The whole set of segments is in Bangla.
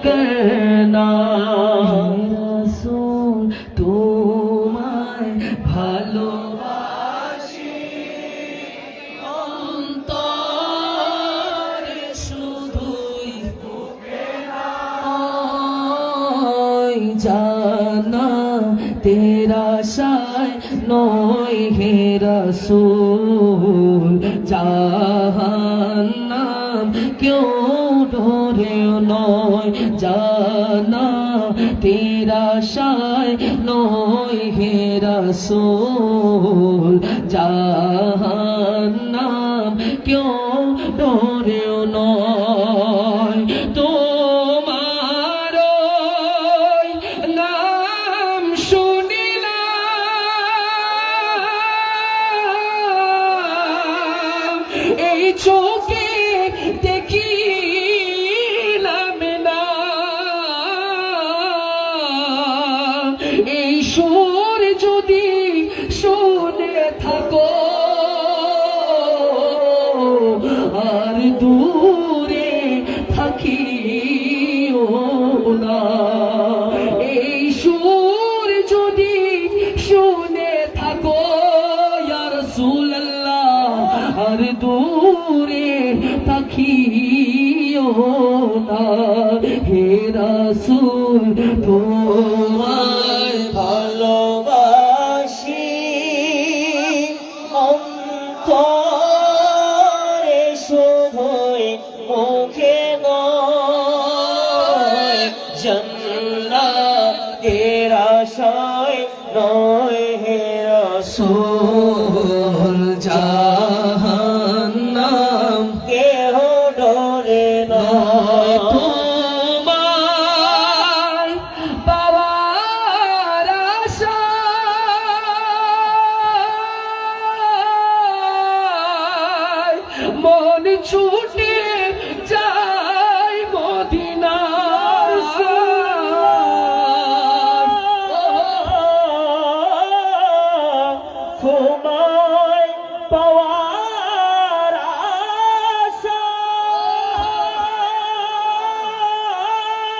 करना रसूल तुम्हारे ভালোবাসি অন্তরে শুধুই জানা तेरा शाय नोय हे रसूल जहन्नम क्यों डोरे नोय जाना तेरा शाय नोय हे रसूल जहन्नम क्यों डोरे नोय तो চোখে দেখিলাম না এই সুর যদি শুনে থাকো আর দূরে থাকিও না এই সুর যদি শুনে থাকো ইয়া রাসূলুল্লাহ আর দূরে থাকিও না হে রাসূল তোমায় ভালোবাসি অন্তরে শুধুই মুখে নয় জান্নাতের আশায় নয় হে রাসূল জাহান্নাম কেহ ডরে না তোমায় পাওয়ার আশায় মন ছুটে যায় মদিনার তোমায় পাওয়ার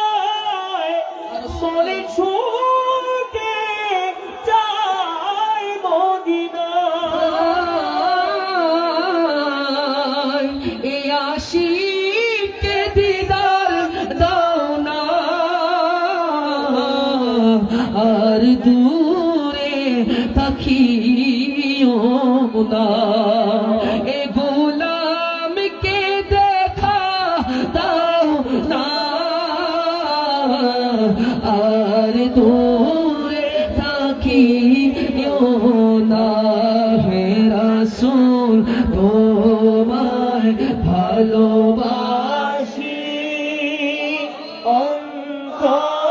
আশায় মনে ছুটে যায় মদিনায় এই আশিকে দিদার দাও না আর দূরে থাকিও না এ গোলামকে দেখা দাও না আর দূরে থাকিও না হে রাসূল তোমায় ভালোবাসি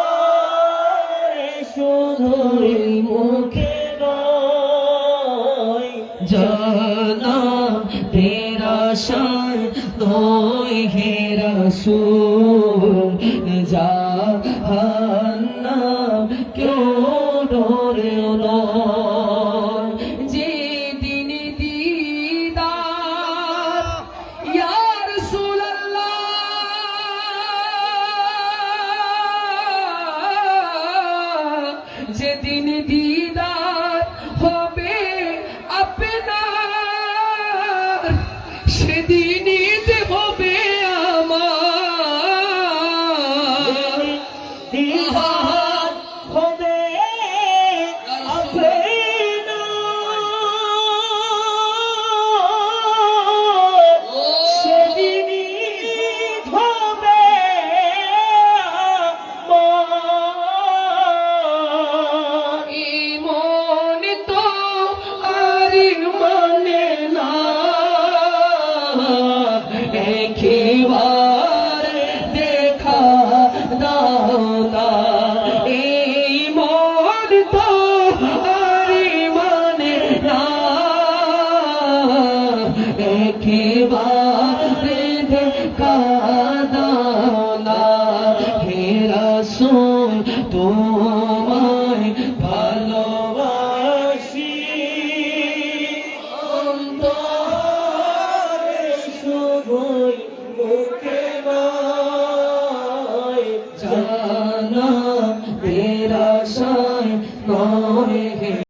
অন্তরে শুধুই মুখে নয় জানা तेरा शान नोय हे रसूल जहन्नम क्यों डोरे नोय जे दिन दीदार या रसूल अल्लाह जे दिन दीदार হবে আপনার সেদিনই হবে আমার দিদার হবে আপনার সেদিনই হবে আমার ইমন তো আর মানে না একবার দেখা দাও না এই মন তো আর মানে না একবার দেখা দাও না হে রাসূল তোমায় ভালোবাসি অন্তরে শুধুই মুখে নয় জানা তেরা শায় নয় হে